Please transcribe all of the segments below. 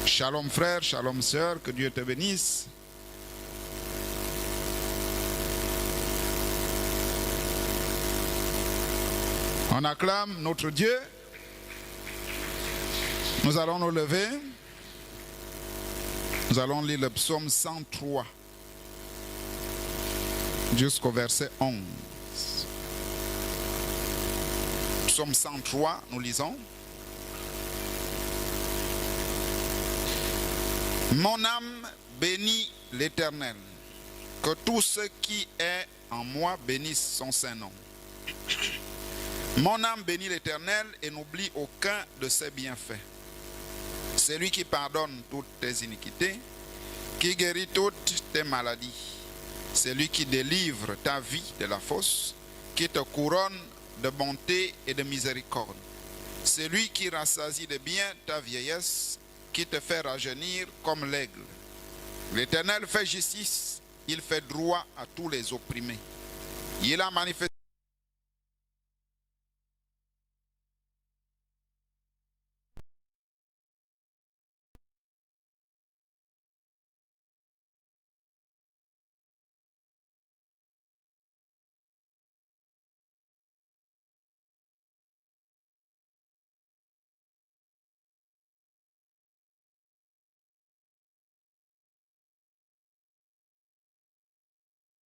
Shalom frère, shalom sœur, que Dieu te bénisse. On acclame notre Dieu. Nous allons nous lever. Nous allons lire le psaume 103 jusqu'au verset 11. Psaume 103, nous lisons. Mon âme bénit l'Éternel, que tout ce qui est en moi bénisse son saint nom. Mon âme bénit l'Éternel et n'oublie aucun de ses bienfaits. C'est lui qui pardonne toutes tes iniquités, qui guérit toutes tes maladies. C'est lui qui délivre ta vie de la fosse, qui te couronne de bonté et de miséricorde. C'est lui qui rassasie de bien ta vieillesse, qui te fait rajeunir comme l'aigle. L'Éternel fait justice, il fait droit à tous les opprimés. Il a manifesté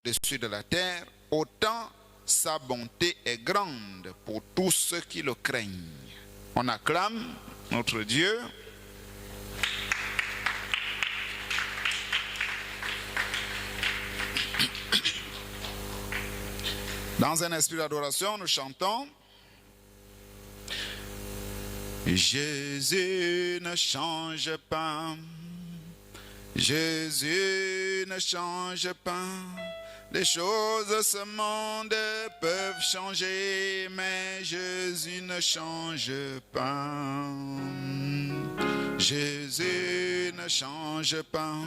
dessus de la terre, autant sa bonté est grande pour tous ceux qui le craignent. On acclame notre Dieu. Dans un esprit d'adoration, nous chantons. Jésus ne change pas. Jésus ne change pas. Les choses de ce monde peuvent changer, mais Jésus ne change pas. Jésus ne change pas.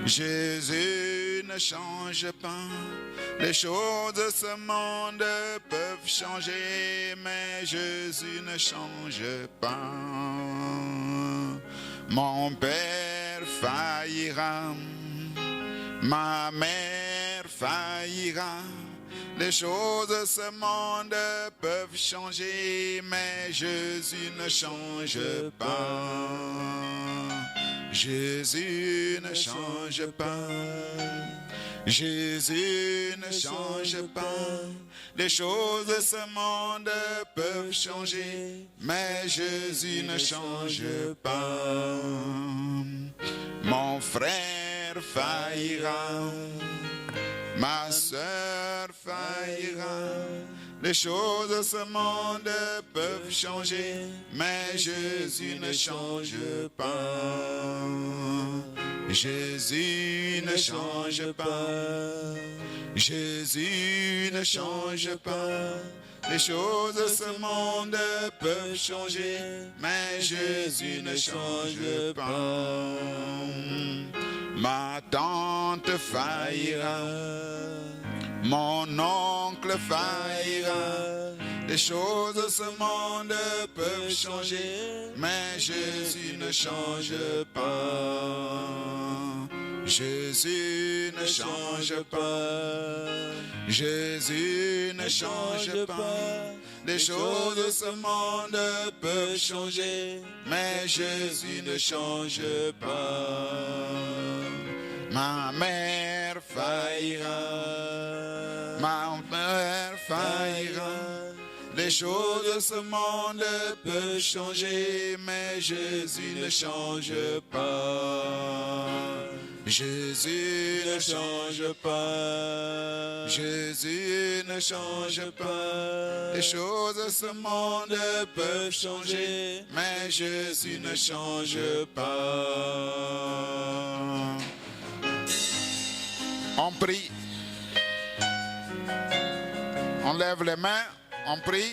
Jésus ne change pas. Les choses de ce monde peuvent changer, mais Jésus ne change pas. Mon père faillira. Ma mère faillira, les choses de ce monde peuvent changer, mais Jésus ne change pas. Jésus ne change pas. Jésus ne change pas. Les choses de ce monde peuvent changer, mais Jésus ne change pas. Mon frère faillira, ma sœur faillira. Les choses de ce monde peuvent changer, mais Jésus ne change pas. Jésus ne change pas. Jésus ne change pas. Les choses de ce monde peuvent changer, mais Jésus ne change pas. Ma tante faillira, mon oncle faillira. Les choses de ce monde peuvent changer, mais Jésus ne change pas. Jésus ne change pas. Jésus ne change pas. Les choses de ce monde peuvent changer, mais Jésus ne change pas. Ma mère faillira. Ma mère faillira. Les choses de ce monde peuvent changer, mais Jésus ne change pas. Jésus ne change pas. Jésus ne change pas. Les choses de ce monde peuvent changer, mais Jésus ne change pas. On prie. On lève les mains. On prie,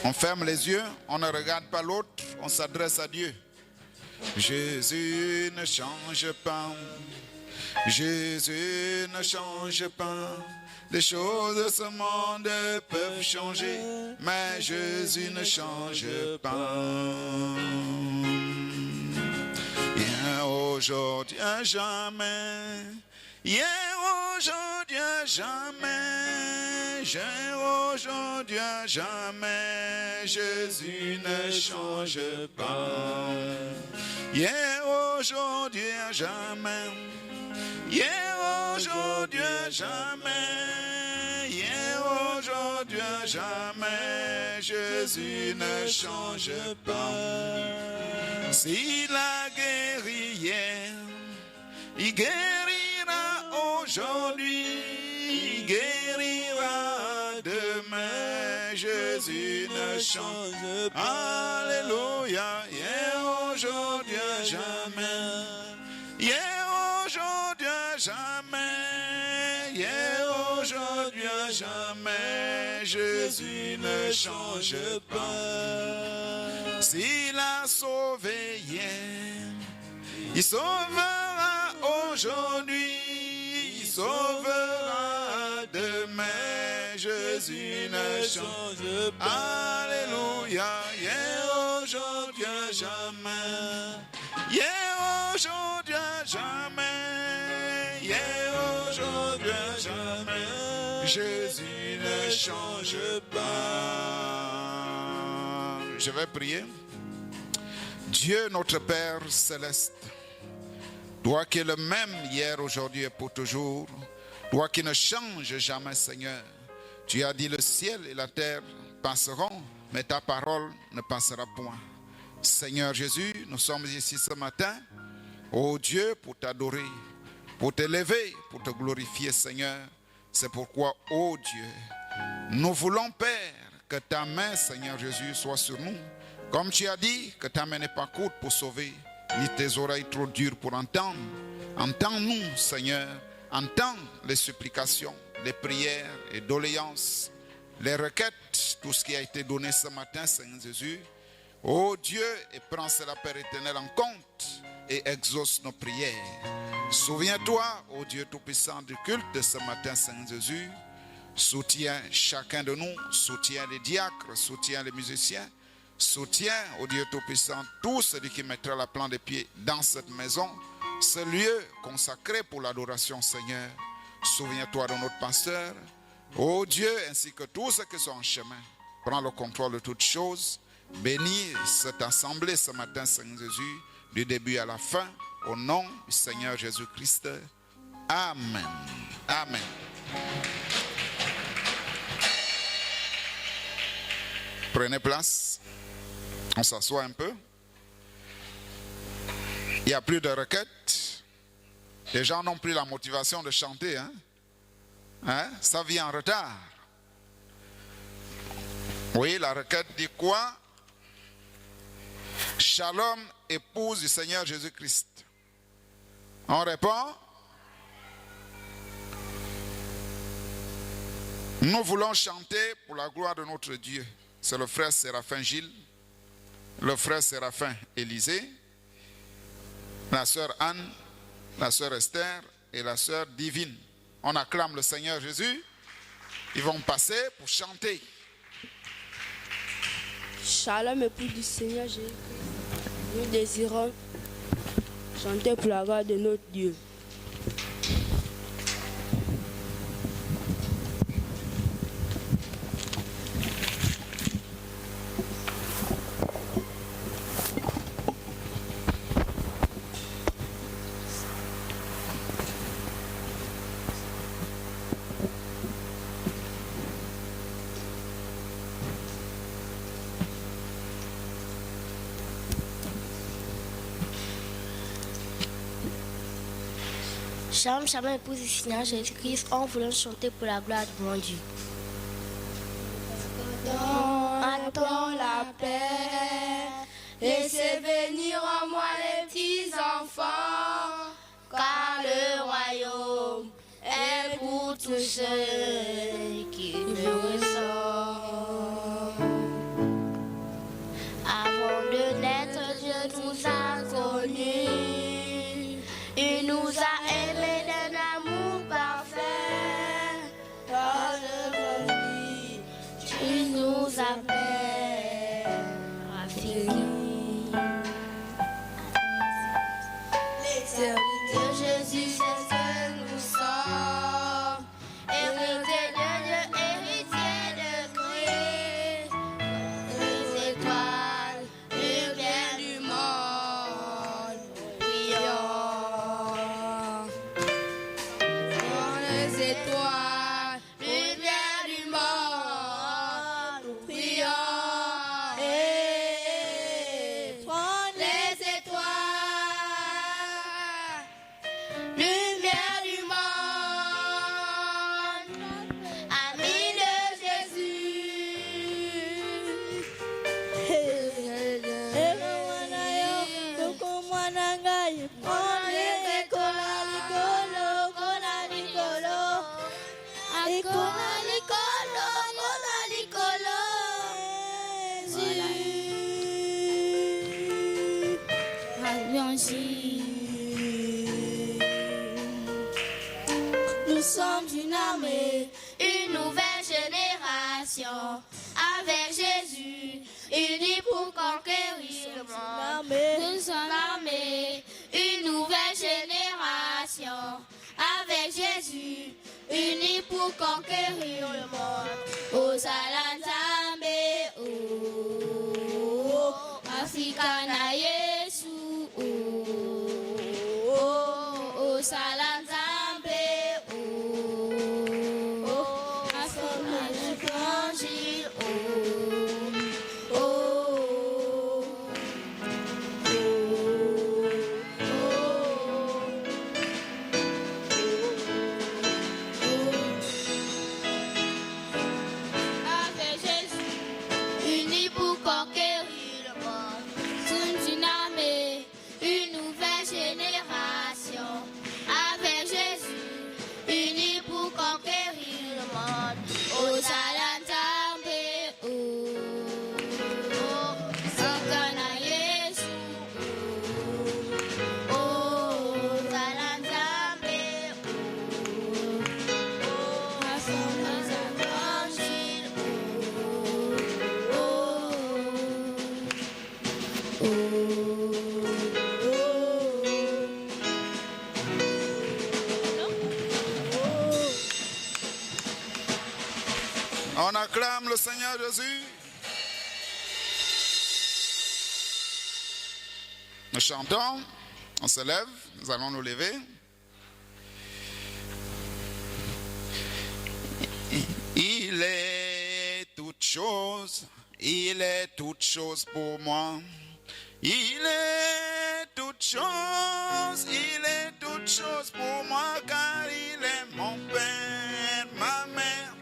on ferme les yeux, on ne regarde pas l'autre, on s'adresse à Dieu. Jésus ne change pas. Jésus ne change pas. Les choses de ce monde peuvent changer, mais Jésus ne change pas. Hier, aujourd'hui, à jamais. Hier, aujourd'hui, à jamais. Hier, aujourd'hui, à jamais. Jésus ne change pas. Hier, aujourd'hui, à jamais. Hier, aujourd'hui, à jamais. Hier, aujourd'hui, à jamais. Jésus ne change pas. S'il a guéri hier, il guérira aujourd'hui, il guérira demain. Jésus ne change pas. Alléluia. Hier, aujourd'hui, à jamais. Hier, aujourd'hui, à jamais. Hier, aujourd'hui, à jamais. Jésus ne change pas. S'il a sauvé hier, il sauvera aujourd'hui, il sauvera demain. Jésus ne change pas. Alléluia. Hier, aujourd'hui, à jamais. Hier, aujourd'hui, à jamais. Hier, aujourd'hui, à jamais. Jésus ne change pas. Je vais prier. Dieu notre Père céleste, toi qui es le même hier, aujourd'hui et pour toujours, toi qui ne changes jamais, Seigneur. Tu as dit le ciel et la terre passeront, mais ta parole ne passera point. Seigneur Jésus, nous sommes ici ce matin, ô Dieu, pour t'adorer, pour t'élever, pour te glorifier, Seigneur. C'est pourquoi, ô Dieu, nous voulons, Père, que ta main, Seigneur Jésus, soit sur nous. Comme tu as dit, que ta main n'est pas courte pour sauver, ni tes oreilles trop dures pour entendre. Entends-nous, Seigneur, entends les supplications, les prières et doléances, les requêtes, tout ce qui a été donné ce matin, Seigneur Jésus. Ô Dieu, et prends cela, Père éternel, en compte et exauce nos prières. Souviens-toi, ô Dieu tout-puissant, du culte de ce matin, Seigneur Jésus. Soutiens chacun de nous, soutiens les diacres, soutiens les musiciens, soutiens, ô Dieu tout-puissant, tout celui qui mettra la plante des pieds dans cette maison, ce lieu consacré pour l'adoration, Seigneur. Souviens-toi de notre pasteur, ô Dieu, ainsi que tous ceux qui sont en chemin. Prends le contrôle de toutes choses. Bénis cette assemblée ce matin, Seigneur Jésus, du début à la fin, au nom du Seigneur Jésus-Christ. Amen. Amen. Prenez place. On s'assoit un peu. Il n'y a plus de requêtes. Les gens n'ont plus la motivation de chanter. Ça vient en retard. Oui, la requête dit quoi? Shalom, épouse du Seigneur Jésus-Christ. On répond? Nous voulons chanter pour la gloire de notre Dieu. C'est le frère Séraphin Gilles, le frère Séraphin Élisée, la sœur Anne, la sœur Esther et la sœur Divine. On acclame le Seigneur Jésus. Ils vont passer pour chanter. Shalom, époux du Seigneur Jésus. Nous désirons chanter pour la gloire de notre Dieu. Shalom, shalom, épouse du Seigneur Jésus-Christ, on voulait chanter pour la gloire de mon Dieu. Attends la paix, laissez venir en moi les petits enfants, car le royaume est pour tous ceux qui me ressemblent. Avant de naître, Dieu nous a connus, il nous a aimés. l'évangile. Nous sommes une armée, une nouvelle génération, avec Jésus, unis pour conquérir le monde. Nous sommes armés, une nouvelle génération, avec Jésus, unis pour conquérir le monde. Au Salanzambe, oh, Africana Yesu, oh, Salanzambe, oh, Africana l'évangile, avec Jésus, unis pour conquérir le monde. Sommes une armée, une nouvelle génération, avec Jésus, unis pour conquérir le monde. Au Salanzambe, oh, Sakana Yesu, oh, Salanzambe, oh, Africana l'évangile, On acclame le Seigneur Jésus. Nous chantons, on se lève, nous allons nous lever. Il est toute chose, il est toute chose pour moi. Il est toute chose, il est toute chose pour moi, car il est mon père, ma mère,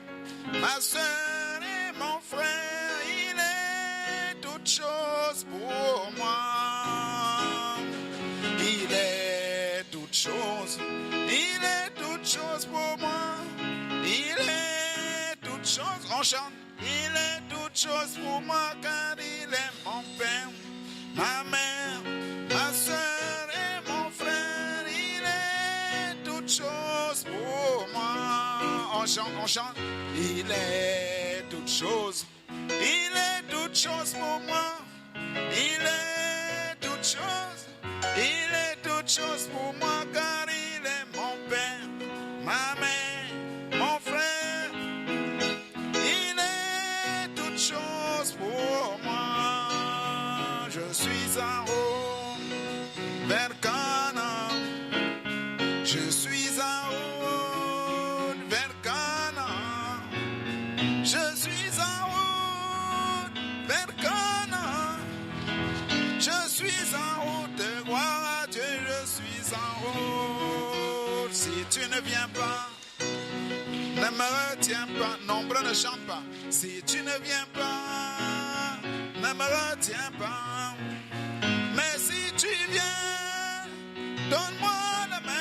ma soeur et mon frère. Il est toute chose pour moi. Il est toute chose, il est toute chose pour moi. Il est toute chose, on chante. Il est toute chose pour moi, car il est mon père, ma mère, ma soeur et mon frère. Il est toute chose pour moi. On chante, on chante. Il est toute chose, il est toute chose pour moi. Il est toute chose, il est toute chose pour moi, car il est mon père, ma mère, mon frère. Il est toute chose pour moi. Je suis en route vers Canaan. Je suis en route vers Canaan. Je suis en route vers Canaan. Je suis en route, gloire à Dieu, je suis en route. Si tu ne viens pas, ne me retiens pas, nombreux ne chantent pas. Si tu ne viens pas, ne me retiens pas. Mais si tu viens, donne-moi la main.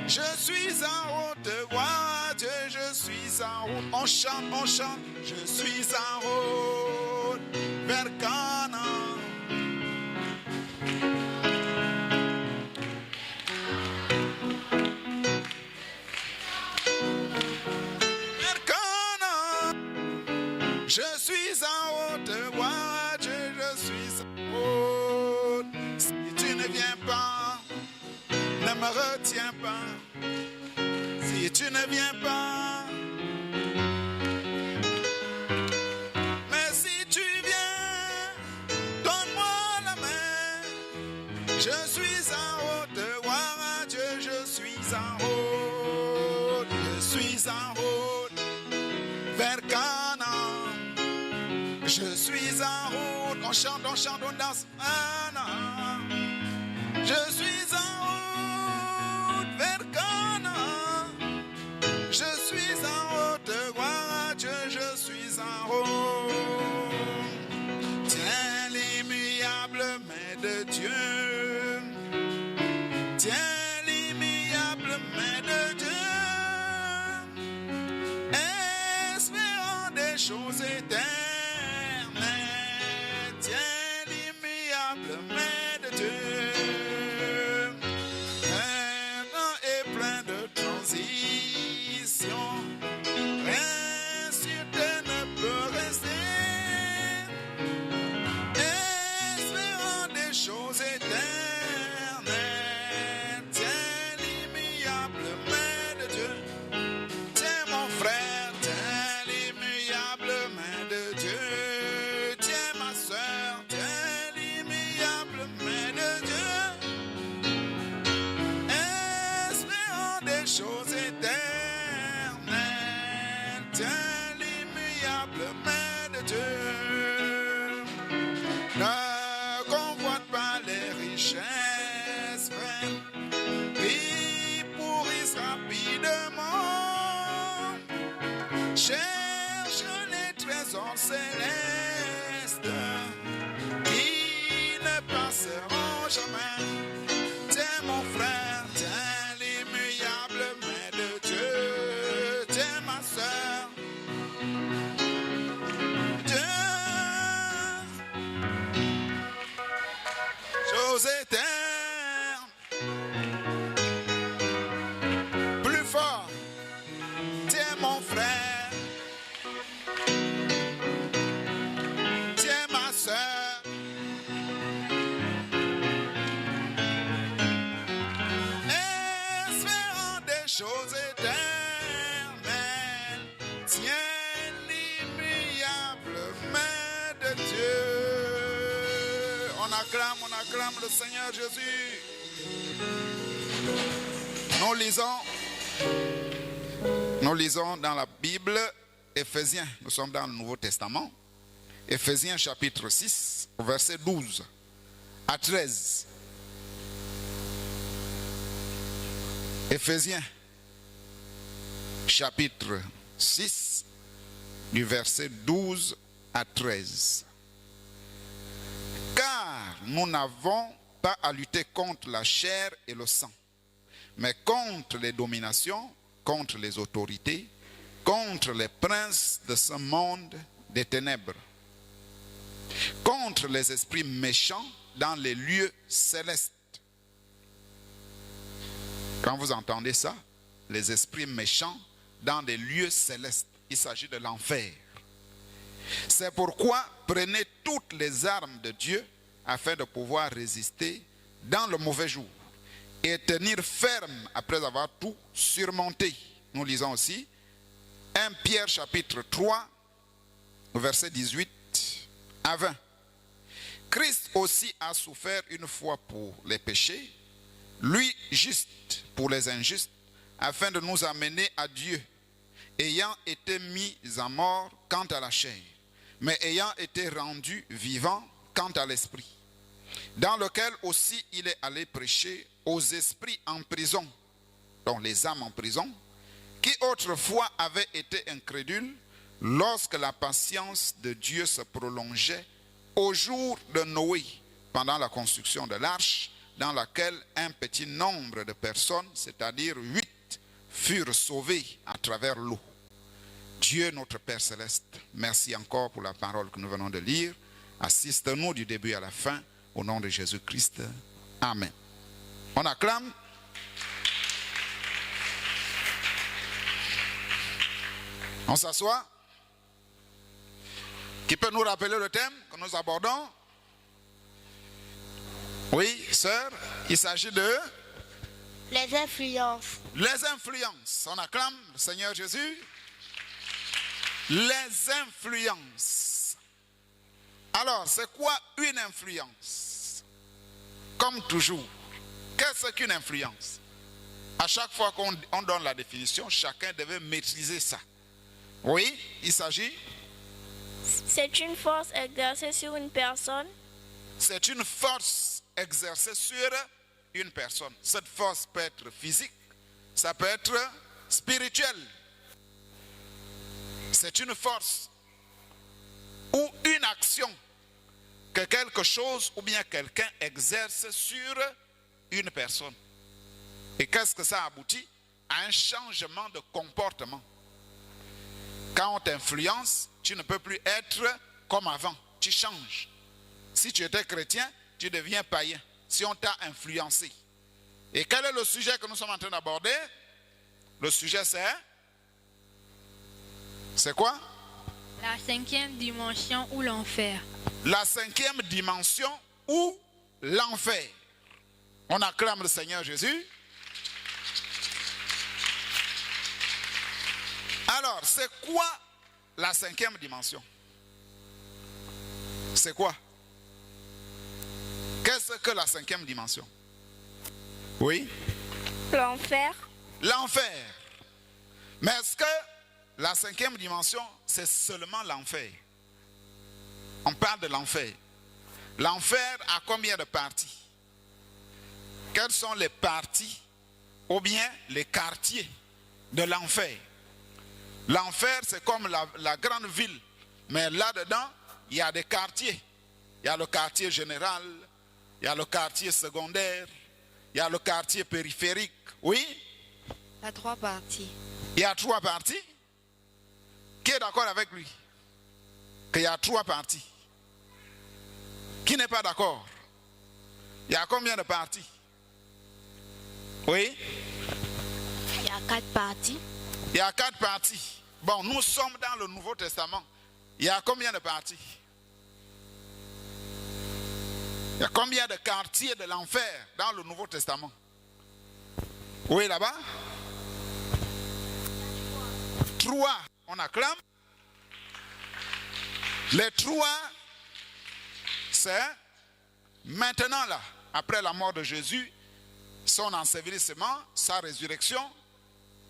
Je suis en route, gloire à Dieu, je suis en route. On chante, je suis en route vers Canaan. Vers Canaan. Je suis en route, gloire à Dieu, je suis en route. Si tu ne viens pas, ne me retiens pas. Si tu ne viens pas, mais si tu viens, donne-moi la main. Je suis en route, gloire à Dieu, je suis en route. Je suis en route vers Canaan. Je suis en route, on chante, on danse. Je suis en route vers Canaan. Je suis en route, gloire à Dieu, je suis en route. Tiens l'immuable main de Dieu. Tiens l'immuable main de Dieu. Espérant des choses éternelles. Tiens l'immuable main de Dieu. choses éternes. Plus fort. Tiens mon frère. Tiens ma soeur. Espérant des choses éternelles. Tiens l'immuable main de Dieu. On acclame le Seigneur Jésus. Nous lisons dans la Bible, Éphésiens, nous sommes dans le Nouveau Testament, Éphésiens chapitre 6, verset 12 à 13. Éphésiens chapitre 6, du verset 12 à 13. Car nous n'avons pas à lutter contre la chair et le sang, mais contre les dominations, contre les autorités, contre les princes de ce monde des ténèbres, contre les esprits méchants dans les lieux célestes. Quand vous entendez ça, les esprits méchants dans des lieux célestes, il s'agit de l'enfer. C'est pourquoi prenez toutes les armes de Dieu afin de pouvoir résister dans le mauvais jour et tenir ferme après avoir tout surmonté. Nous lisons aussi 1 Pierre chapitre 3, verset 18 à 20. Christ aussi a souffert une fois pour les péchés, lui juste pour les injustes, afin de nous amener à Dieu, ayant été mis à mort quant à la chair, mais ayant été rendu vivant quant à l'esprit, dans lequel aussi il est allé prêcher aux esprits en prison, donc les âmes en prison, qui autrefois avaient été incrédules lorsque la patience de Dieu se prolongeait au jour de Noé, pendant la construction de l'arche, dans laquelle un petit nombre de personnes, c'est-à-dire 8, furent sauvées à travers l'eau. Dieu notre Père Céleste, merci encore pour la parole que nous venons de lire. Assiste-nous du début à la fin, au nom de Jésus-Christ. Amen. On acclame. On s'assoit. Qui peut nous rappeler le thème que nous abordons? Oui, sœur, il s'agit de... Les influences. Les influences. On acclame le Seigneur Jésus. Les influences. Alors, c'est quoi une influence? Comme toujours, qu'est-ce qu'une influence? À chaque fois qu'on donne la définition, chacun devait maîtriser ça. Oui, il s'agit... C'est une force exercée sur une personne. C'est une force exercée sur une personne. Cette force peut être physique, ça peut être spirituel. C'est une force ou une action que quelque chose ou bien quelqu'un exerce sur une personne. Et qu'est-ce que ça aboutit? À un changement de comportement. Quand on t'influence, tu ne peux plus être comme avant. Tu changes. Si tu étais chrétien, tu deviens païen. Si on t'a influencé. Et quel est le sujet que nous sommes en train d'aborder? Le sujet c'est... C'est quoi? La 5e dimension ou l'enfer. La 5e dimension ou l'enfer. On acclame le Seigneur Jésus. Alors, c'est quoi la 5e dimension? C'est quoi? Qu'est-ce que la 5e dimension? Oui? L'enfer. L'enfer. Mais est-ce que la 5e dimension, c'est seulement l'enfer? On parle de l'enfer. L'enfer a combien de parties? Quelles sont les parties ou bien les quartiers de l'enfer? L'enfer, c'est comme la grande ville. Mais là-dedans, il y a des quartiers. Il y a le quartier général, il y a le quartier secondaire, il y a le quartier périphérique. Oui? Il y a 3 parties. Il y a 3 parties? Qui est d'accord avec lui? Qu'il y a 3 parties. Qui n'est pas d'accord? Il y a combien de parties? Oui? Il y a 4 parties. Il y a 4 parties. Bon, nous sommes dans le Nouveau Testament. Il y a combien de parties? Il y a combien de quartiers de l'enfer dans le Nouveau Testament? Oui, là-bas? 3. On acclame. Les 3, c'est maintenant là, après la mort de Jésus, son ensevelissement, sa résurrection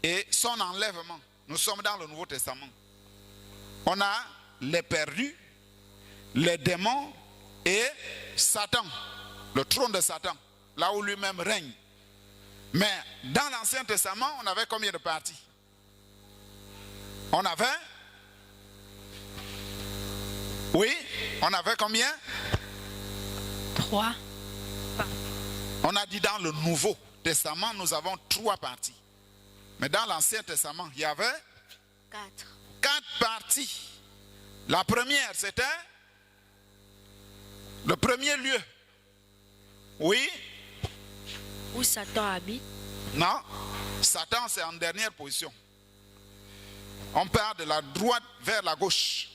et son enlèvement. Nous sommes dans le Nouveau Testament. On a les perdus, les démons et Satan, le trône de Satan, là où lui-même règne. Mais dans l'Ancien Testament, on avait combien de parties? On avait? Oui, on avait combien? 3. On a dit dans le Nouveau Testament, nous avons 3 parties. Mais dans l'Ancien Testament, il y avait 4 parties. La première, c'était le premier lieu. Oui? Où Satan habite. Non. Satan, c'est en dernière position. On part de la droite vers la gauche.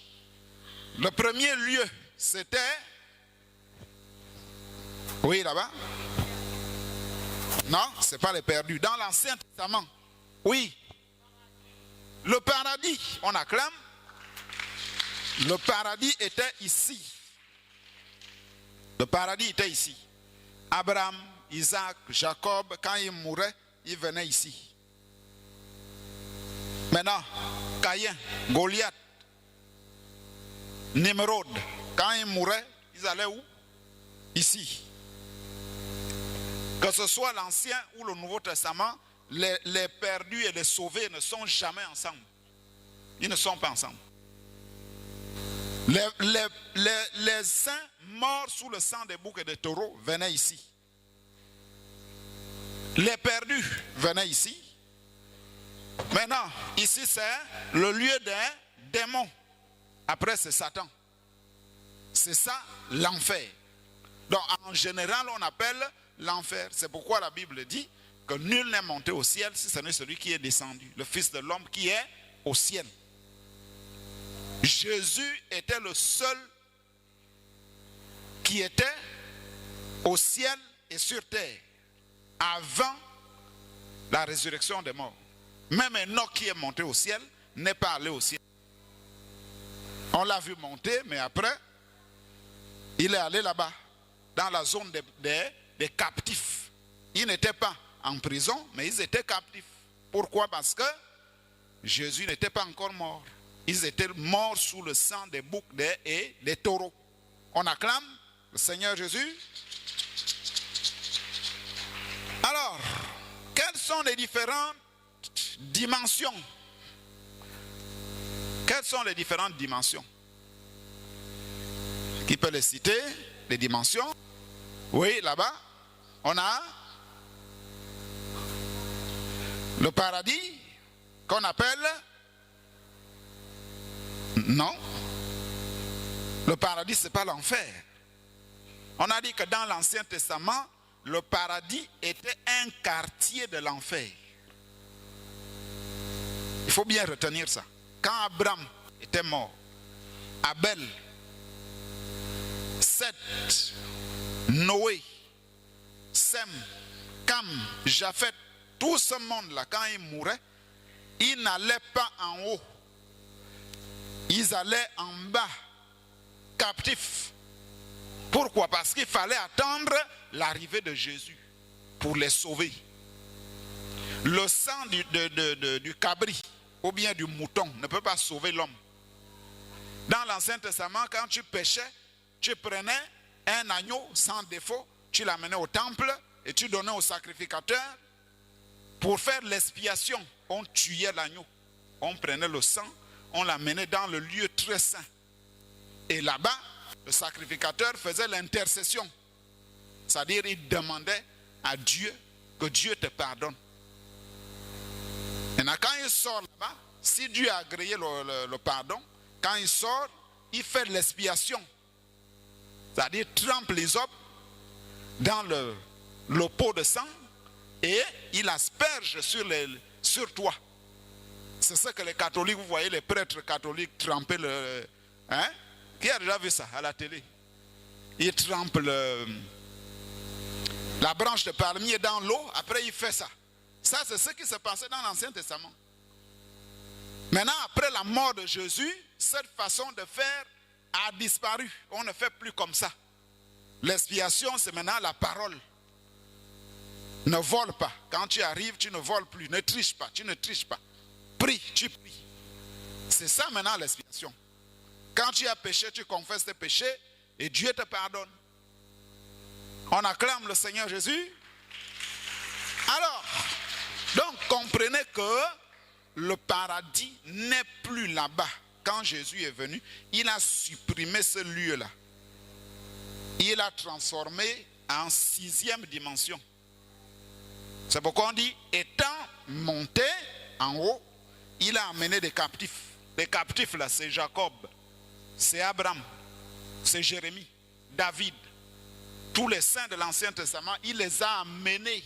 Le premier lieu, c'était... Oui, là-bas? Non, ce n'est pas les perdus. Dans l'Ancien Testament, oui. Le paradis, on acclame. Le paradis était ici. Le paradis était ici. Abraham, Isaac, Jacob, quand ils mouraient, ils venaient ici. Maintenant, Caïn, Goliath, Nimrod, quand ils mouraient, ils allaient où? Ici. Que ce soit l'Ancien ou le Nouveau Testament, les perdus et les sauvés ne sont jamais ensemble. Ils ne sont pas ensemble. Les saints morts sous le sang des boucs et des taureaux venaient ici. Les perdus venaient ici. Maintenant, ici c'est le lieu des démons. Après c'est Satan. C'est ça l'enfer. Donc en général on appelle l'enfer. C'est pourquoi la Bible dit que nul n'est monté au ciel si ce n'est celui qui est descendu. Le Fils de l'homme qui est au ciel. Jésus était le seul qui était au ciel et sur terre avant la résurrection des morts. Même Enoch qui est monté au ciel n'est pas allé au ciel. On l'a vu monter, mais après, il est allé là-bas, dans la zone des captifs. Ils n'étaient pas en prison, mais ils étaient captifs. Pourquoi? Parce que Jésus n'était pas encore mort. Ils étaient morts sous le sang des boucs et des taureaux. On acclame le Seigneur Jésus. Alors, quelles sont les différentes dimensions? Quelles sont les différentes dimensions? Qui peut les citer? Les dimensions? Oui, là-bas, on a le paradis qu'on appelle... Non. Le paradis, ce n'est pas l'enfer. On a dit que dans l'Ancien Testament, le paradis était un quartier de l'enfer. Il faut bien retenir ça. Quand Abraham était mort, Abel, Seth, Noé, Sem, Cam, Japhet, tout ce monde-là, quand ils mouraient, ils n'allaient pas en haut. Ils allaient en bas, captifs. Pourquoi? Parce qu'il fallait attendre l'arrivée de Jésus pour les sauver. Le sang du cabri ou bien du mouton ne peut pas sauver l'homme. Dans l'Ancien Testament, quand tu péchais, tu prenais un agneau sans défaut, tu l'amenais au temple et tu donnais au sacrificateur pour faire l'expiation. On tuait l'agneau, on prenait le sang, on l'amenait dans le lieu très saint. Et là-bas, le sacrificateur faisait l'intercession. C'est-à-dire, il demandait à Dieu que Dieu te pardonne. Et quand il sort là-bas, si Dieu a agréé le pardon, quand il sort, il fait l'expiation. C'est-à-dire, trempe les hommes dans le pot de sang et il asperge sur toi. C'est ça que les catholiques, vous voyez les prêtres catholiques tremper le... Hein? Qui a déjà vu ça à la télé? Ils trempent la branche de palmier dans l'eau, après il fait ça. Ça, c'est ce qui se passait dans l'Ancien Testament. Maintenant, après la mort de Jésus, cette façon de faire a disparu. On ne fait plus comme ça. L'expiation, c'est maintenant la parole. Ne vole pas. Quand tu arrives, tu ne voles plus. Ne triche pas. Tu ne triches pas. Prie, tu pries. C'est ça maintenant l'expiation. Quand tu as péché, tu confesses tes péchés et Dieu te pardonne. On acclame le Seigneur Jésus. Alors, donc comprenez que le paradis n'est plus là-bas. Quand Jésus est venu, il a supprimé ce lieu-là. Il a transformé en 6e dimension. C'est pourquoi on dit, étant monté en haut, il a amené des captifs. Les captifs là, c'est Jacob, c'est Abraham, c'est Jérémie, David. Tous les saints de l'Ancien Testament, il les a amenés.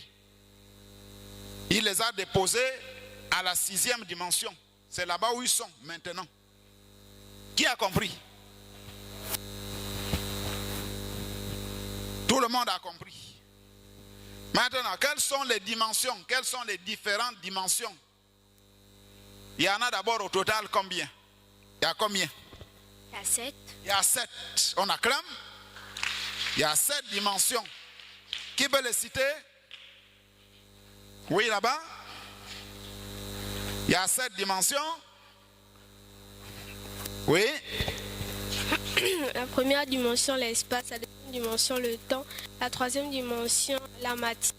Il les a déposés à la 6e dimension. C'est là-bas où ils sont maintenant. Qui a compris? Tout le monde a compris. Maintenant, quelles sont les dimensions? Quelles sont les différentes dimensions? Il y en a d'abord au total combien? Il y a combien? Il y a 7. Il y a 7. On acclame? Il y a 7 dimensions. Qui peut les citer? Oui, là-bas. Il y a 7 dimensions. Oui. La première dimension, l'espace. La deuxième dimension, le temps. La troisième dimension, la matière.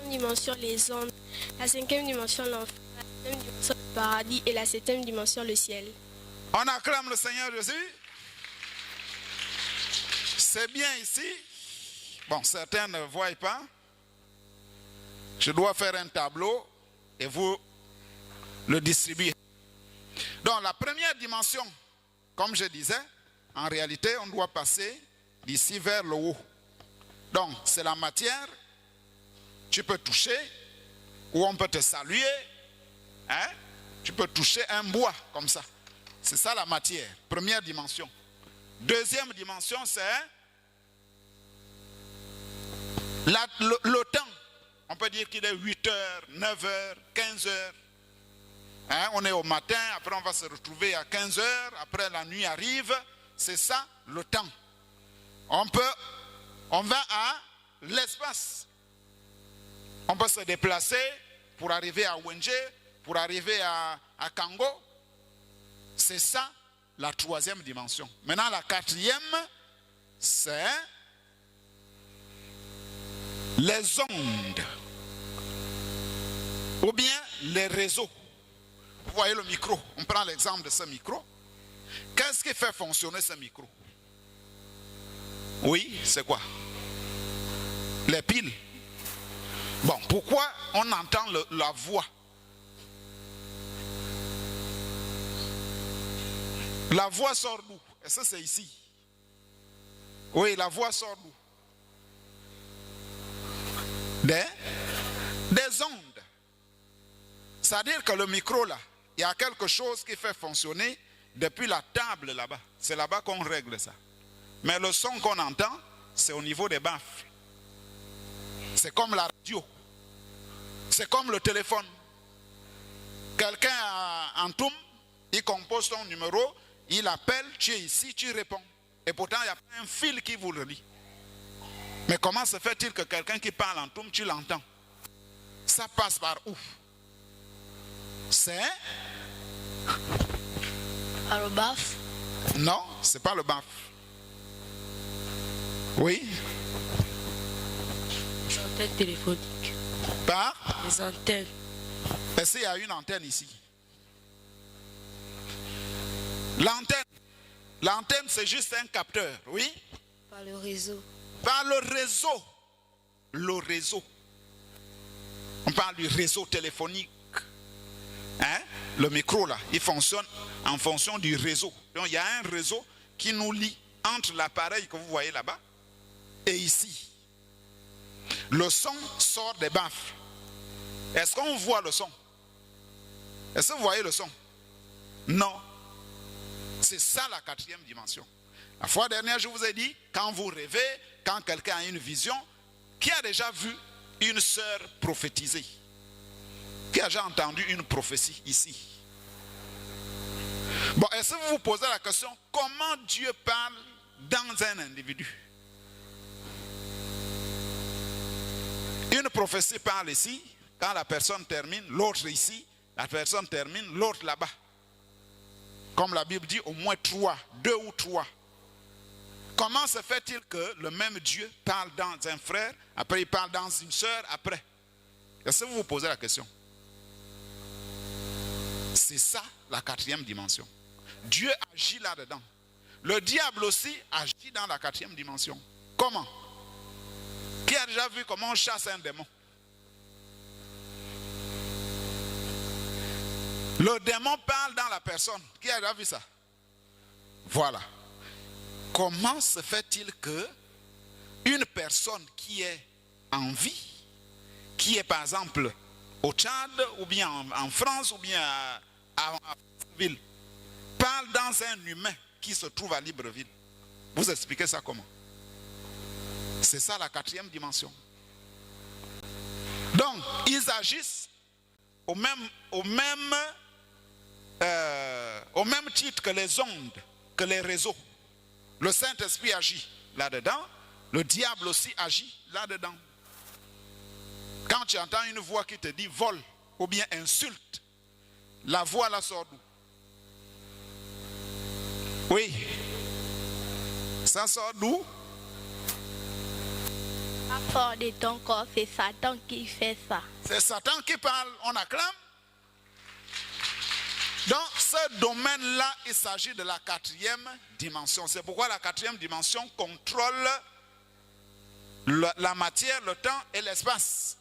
La quatrième dimension, les ondes. La cinquième dimension, l'enfer. La sixième dimension, le paradis. Et la septième dimension, le ciel. On acclame le Seigneur Jésus. C'est bien ici. Bon, certains ne voient pas. Je dois faire un tableau et vous le distribuer. Donc la première dimension, comme je disais, en réalité, on doit passer d'ici vers le haut. Donc c'est la matière, tu peux toucher, ou on peut te saluer, hein? Tu peux toucher un bois comme ça. C'est ça la matière, première dimension. Deuxième dimension, c'est le temps. On peut dire qu'il est 8 heures, 9 heures, 15 heures. Hein, on est au matin, après on va se retrouver à 15 heures, après la nuit arrive. C'est ça le temps. On va à l'espace. On peut se déplacer pour arriver à Wenje, pour arriver à Kango. C'est ça la troisième dimension. Maintenant la quatrième, c'est les ondes. Ou bien les réseaux. Vous voyez le micro, on prend l'exemple de ce micro. Qu'est-ce qui fait fonctionner ce micro? Oui, c'est quoi? Les piles. Bon, pourquoi on entend la voix? La voix sort d'où? Est-ce que c'est ici? Oui, la voix sort d'où? Des ondes. C'est-à-dire que le micro là, il y a quelque chose qui fait fonctionner depuis la table là-bas. C'est là-bas qu'on règle ça. Mais le son qu'on entend, c'est au niveau des baffles. C'est comme la radio. C'est comme le téléphone. Quelqu'un en Toum, il compose ton numéro, il appelle, tu es ici, tu réponds. Et pourtant, il n'y a pas un fil qui vous le lie. Mais comment se fait-il que quelqu'un qui parle en Toum, tu l'entends? Ça passe par où? C'est Par le baffle. Non, c'est pas le baffle. Oui. Les antennes téléphoniques. Par? Les antennes. Est-ce qu'il y a une antenne ici? L'antenne, c'est juste un capteur, oui? Par le réseau. Par le réseau. Le réseau. On parle du réseau téléphonique. Hein? Le micro là, il fonctionne en fonction du réseau. Donc il y a un réseau qui nous lie entre l'appareil que vous voyez là-bas et ici. Le son sort des baffles. Est-ce qu'on voit le son? Est-ce que vous voyez le son? Non. C'est ça la quatrième dimension. La fois dernière, je vous ai dit, quand vous rêvez, quand quelqu'un a une vision, qui a déjà vu une sœur prophétiser? Qui a déjà entendu une prophétie ici? Bon, est-ce que vous vous posez la question, comment Dieu parle dans un individu? Une prophétie parle ici, quand la personne termine, l'autre ici, la personne termine, l'autre là-bas. Comme la Bible dit, au moins 3, 2 ou 3. Comment se fait-il que le même Dieu parle dans un frère, après il parle dans une sœur, après? Est-ce que vous vous posez la question? C'est ça la quatrième dimension. Dieu agit là-dedans. Le diable aussi agit dans la quatrième dimension. Comment? Qui a déjà vu comment on chasse un démon? Le démon parle dans la personne. Qui a déjà vu ça? Voilà. Comment se fait-il que une personne qui est en vie, qui est par exemple au Tchad, ou bien en France, ou bien à Libreville, parle dans un humain qui se trouve à Libreville? Vous expliquez ça comment? C'est ça la quatrième dimension. Donc, ils agissent au même titre que les ondes, que les réseaux. Le Saint-Esprit agit là-dedans, le diable aussi agit là-dedans. Quand tu entends une voix qui te dit vole ou bien insulte, la voix là sort d'où? Oui. Ça sort d'où? À fort de ton corps, c'est Satan qui fait ça. C'est Satan qui parle, on acclame. Dans ce domaine-là, il s'agit de la quatrième dimension. C'est pourquoi la quatrième dimension contrôle la matière, le temps et l'espace.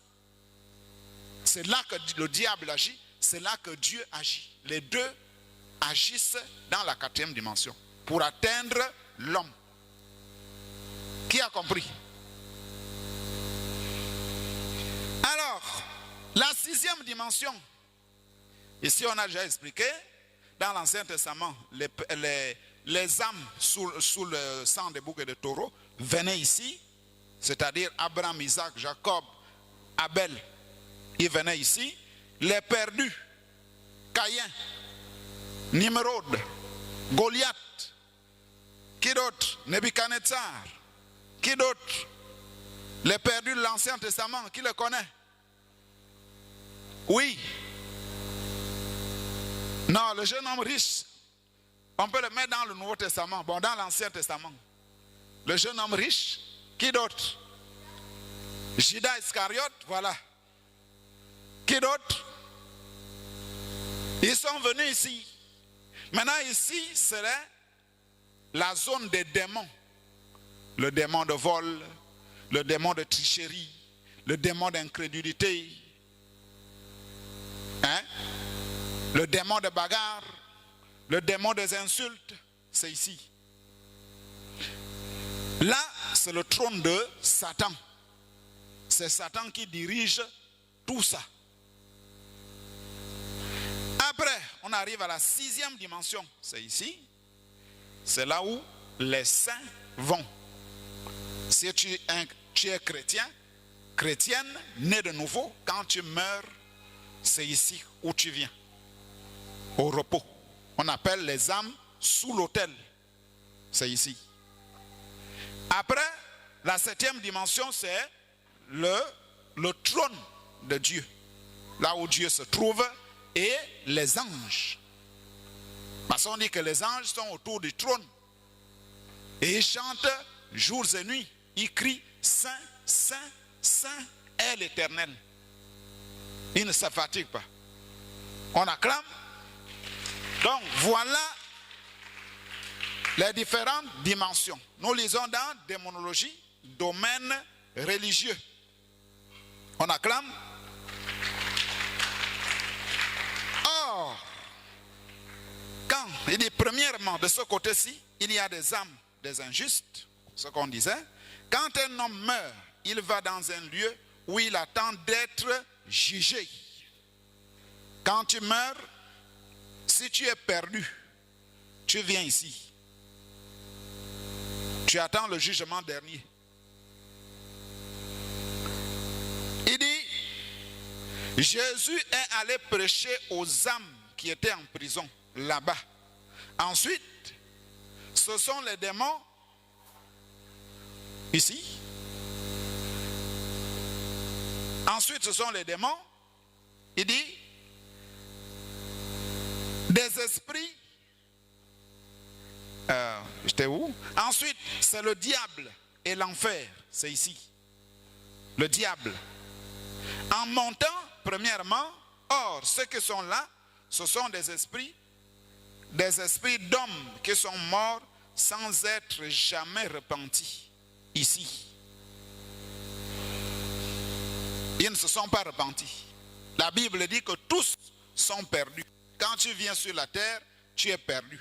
C'est là que le diable agit, c'est là que Dieu agit. Les deux agissent dans la quatrième dimension pour atteindre l'homme. Qui a compris? Alors, la sixième dimension, ici on a déjà expliqué, dans l'Ancien Testament, les âmes sous le sang des boucs et des taureaux venaient ici, c'est-à-dire Abraham, Isaac, Jacob, Abel, ils venaient ici. Les perdus, Caïn, Nimrod, Goliath, qui d'autre? Nebuchadnezzar, qui d'autre? Les perdus de l'Ancien Testament, qui le connaît? Oui. Non, le jeune homme riche, on peut le mettre dans le Nouveau Testament, bon, dans l'Ancien Testament. Le jeune homme riche, qui d'autre? Judas Iscariote, voilà. Qui d'autre? Ils sont venus ici. Maintenant ici, c'est la zone des démons. Le démon de vol, le démon de tricherie, le démon d'incrédulité, hein? Le démon de bagarre, le démon des insultes, c'est ici. Là, c'est le trône de Satan. C'est Satan qui dirige tout ça. Après, on arrive à la sixième dimension. C'est ici. C'est là où les saints vont. Si tu es chrétien, chrétienne, né de nouveau, quand tu meurs, c'est ici où tu viens. Au repos. On appelle les âmes sous l'autel. C'est ici. Après, la septième dimension, c'est le trône de Dieu. Là où Dieu se trouve et les anges. Parce qu'on dit que les anges sont autour du trône. Et ils chantent jours et nuits. Ils crient Saint, Saint, Saint est l'Éternel. Ils ne se fatiguent pas. On acclame. Donc voilà les différentes dimensions. Nous lisons dans démonologie, domaine religieux. On acclame. Or, quand il dit premièrement de ce côté-ci, il y a des âmes des injustes, ce qu'on disait. Quand un homme meurt il va dans un lieu où il attend d'être jugé. Quand tu meurs, si tu es perdu, tu viens ici. Tu attends le jugement dernier. Il dit, Jésus est allé prêcher aux âmes qui étaient en prison là-bas. Ensuite, ce sont les démons ici. Ensuite, ce sont les démons. Il dit, des esprits. J'étais où? Ensuite, c'est le diable et l'enfer. C'est ici. Le diable. En montant, premièrement, or, ceux qui sont là, ce sont des esprits d'hommes qui sont morts sans être jamais repentis. Ici. Ils ne se sont pas repentis. La Bible dit que tous sont perdus. Quand tu viens sur la terre, tu es perdu.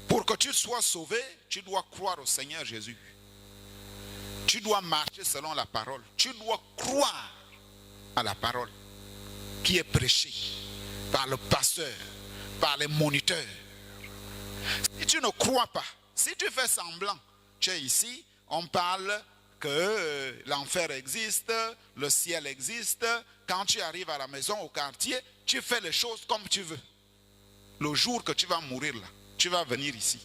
Pour que tu sois sauvé, tu dois croire au Seigneur Jésus. Tu dois marcher selon la parole. Tu dois croire à la parole qui est prêchée par le pasteur, par les moniteurs. Si tu ne crois pas, si tu fais semblant, tu es ici, on parle que l'enfer existe, le ciel existe. Quand tu arrives à la maison, au quartier, tu fais les choses comme tu veux. Le jour que tu vas mourir là, tu vas venir ici.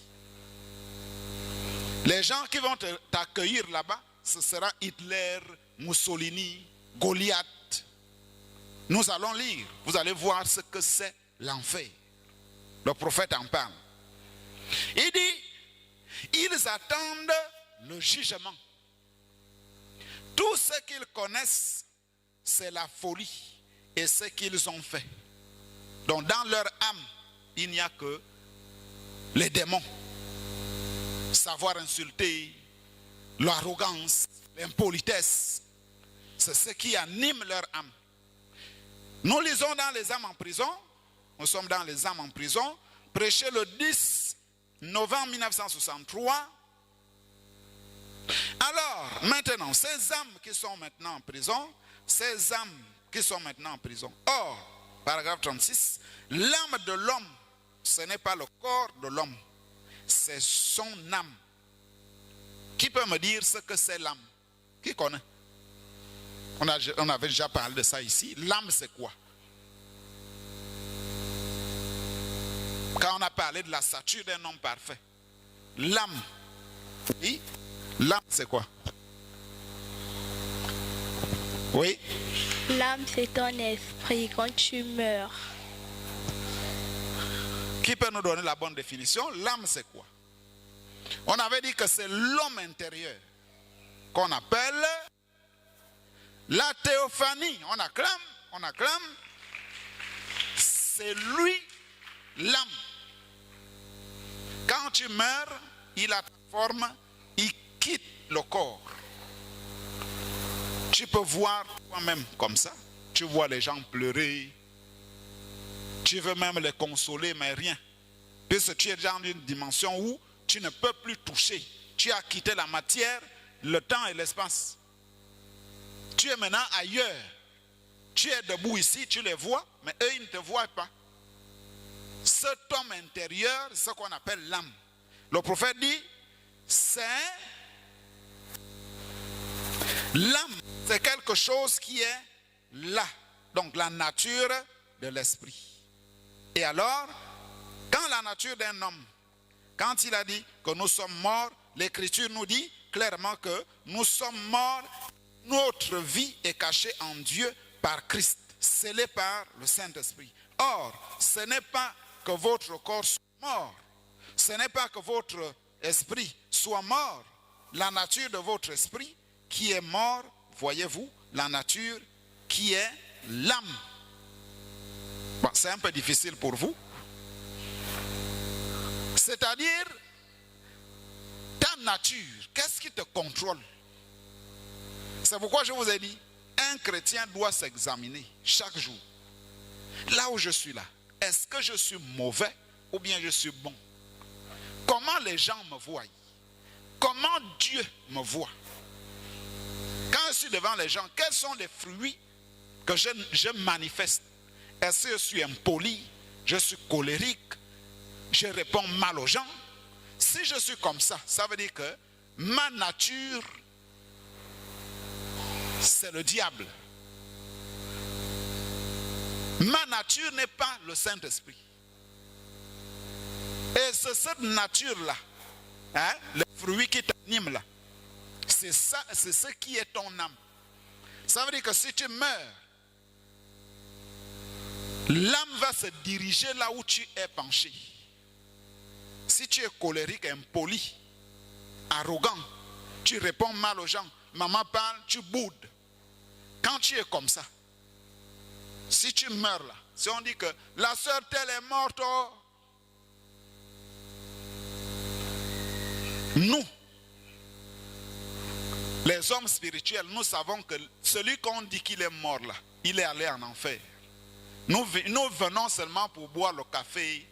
Les gens qui vont t'accueillir là-bas, ce sera Hitler, Mussolini, Goliath. Nous allons lire, vous allez voir ce que c'est l'enfer. Le prophète en parle. Il dit, ils attendent le jugement. Tout ce qu'ils connaissent, c'est la folie et ce qu'ils ont fait. Donc dans leur âme, il n'y a que les démons. Savoir insulter, l'arrogance, l'impolitesse, c'est ce qui anime leur âme. Nous lisons dans les âmes en prison, nous sommes dans les âmes en prison, prêché le 10 novembre 1963. Alors, maintenant, ces âmes qui sont maintenant en prison, ces âmes qui sont maintenant en prison. Or, paragraphe 36, l'âme de l'homme, ce n'est pas le corps de l'homme, c'est son âme. Qui peut me dire ce que c'est l'âme? Qui connaît? On avait déjà parlé de ça ici. L'âme, c'est quoi? Quand on a parlé de la stature d'un homme parfait, l'âme, oui, l'âme, c'est quoi? Oui? L'âme, c'est ton esprit quand tu meurs. Qui peut nous donner la bonne définition? L'âme, c'est quoi? On avait dit que c'est l'homme intérieur qu'on appelle la théophanie. On acclame. C'est lui, l'âme. Quand tu meurs, il a ta forme, il quitte le corps. Tu peux voir toi-même comme ça. Tu vois les gens pleurer. Tu veux même les consoler, mais rien. Puisque tu es dans une dimension où tu ne peux plus toucher. Tu as quitté la matière, le temps et l'espace. Tu es maintenant ailleurs. Tu es debout ici, tu les vois, mais eux, ils ne te voient pas. Cet homme intérieur, c'est ce qu'on appelle l'âme. Le prophète dit, c'est l'âme, c'est quelque chose qui est là. Donc la nature de l'esprit. Et alors, quand la nature d'un homme, quand il a dit que nous sommes morts, l'Écriture nous dit clairement que nous sommes morts, notre vie est cachée en Dieu par Christ, scellée par le Saint-Esprit. Or, ce n'est pas que votre corps soit mort, ce n'est pas que votre esprit soit mort. La nature de votre esprit qui est mort, voyez-vous, la nature qui est l'âme. Bon, c'est un peu difficile pour vous. C'est-à-dire, ta nature, qu'est-ce qui te contrôle? C'est pourquoi je vous ai dit, un chrétien doit s'examiner chaque jour. Là où je suis là, est-ce que je suis mauvais ou bien je suis bon? Comment les gens me voient? Comment Dieu me voit? suis devant les gens, quels sont les fruits que je manifeste? Est-ce que je suis impoli? Je suis colérique? Je réponds mal aux gens? Si je suis comme ça, ça veut dire que ma nature, c'est le diable. Ma nature n'est pas le Saint-Esprit. Et c'est cette nature-là, hein, le fruit qui t'anime là, c'est ça, c'est ce qui est ton âme. Ça veut dire que si tu meurs, l'âme va se diriger là où tu es penché. Si tu es colérique, impoli, arrogant, tu réponds mal aux gens, maman parle, tu boudes. Quand tu es comme ça, si tu meurs là, si on dit que la sœur telle est morte, oh, nous, les hommes spirituels, nous savons que celui qu'on dit qu'il est mort là, il est allé en enfer. Nous venons seulement pour boire le café,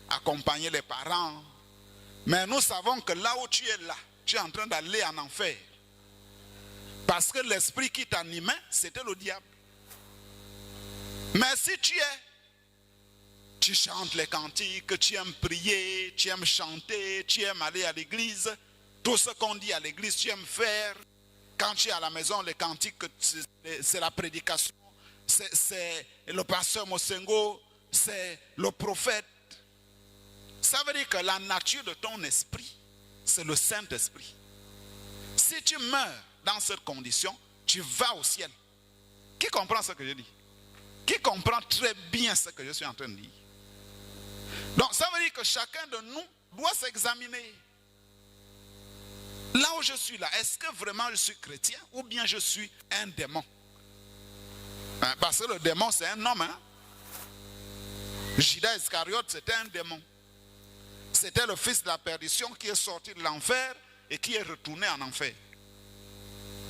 accompagner les parents. Mais nous savons que là où tu es là, tu es en train d'aller en enfer. Parce que l'esprit qui t'animait, c'était le diable. Mais si tu chantes les cantiques, tu aimes prier, tu aimes chanter, tu aimes aller à l'église, tout ce qu'on dit à l'église, tu aimes faire. Quand tu es à la maison, les cantiques, c'est la prédication, c'est le pasteur Mosengo, c'est le prophète. Ça veut dire que la nature de ton esprit, c'est le Saint-Esprit. Si tu meurs dans cette condition, tu vas au ciel. Qui comprend ce que je dis? Qui comprend très bien ce que je suis en train de dire? Donc ça veut dire que chacun de nous doit s'examiner. Là où je suis là, est-ce que vraiment je suis chrétien ou bien je suis un démon? Hein, parce que le démon c'est un homme. Hein? Judas Iscariote c'était un démon. C'était le fils de la perdition qui est sorti de l'enfer et qui est retourné en enfer.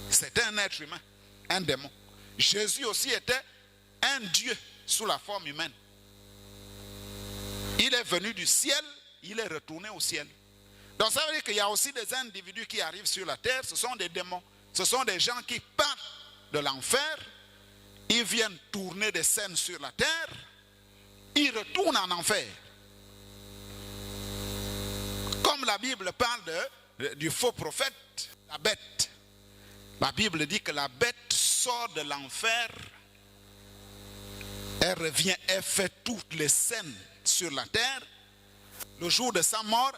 C'était un être humain, un démon. Jésus aussi était un Dieu sous la forme humaine. Il est venu du ciel, il est retourné au ciel. Donc ça veut dire qu'il y a aussi des individus qui arrivent sur la terre, ce sont des démons. Ce sont des gens qui partent de l'enfer, ils viennent tourner des scènes sur la terre, ils retournent en enfer. Comme la Bible parle du faux prophète, la bête. La Bible dit que la bête sort de l'enfer, elle revient, elle fait toutes les scènes sur la terre. Le jour de sa mort,